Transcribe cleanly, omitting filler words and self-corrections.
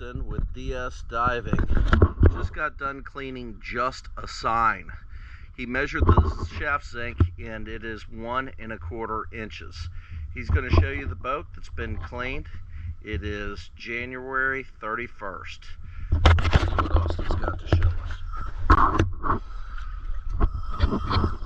Austin with DS Diving. Just got done cleaning just a sign. He measured the shaft zinc and it is 1 1/4 inches. He's going to show you the boat that's been cleaned. It is January 31st. Let's see what Austin's got to show us.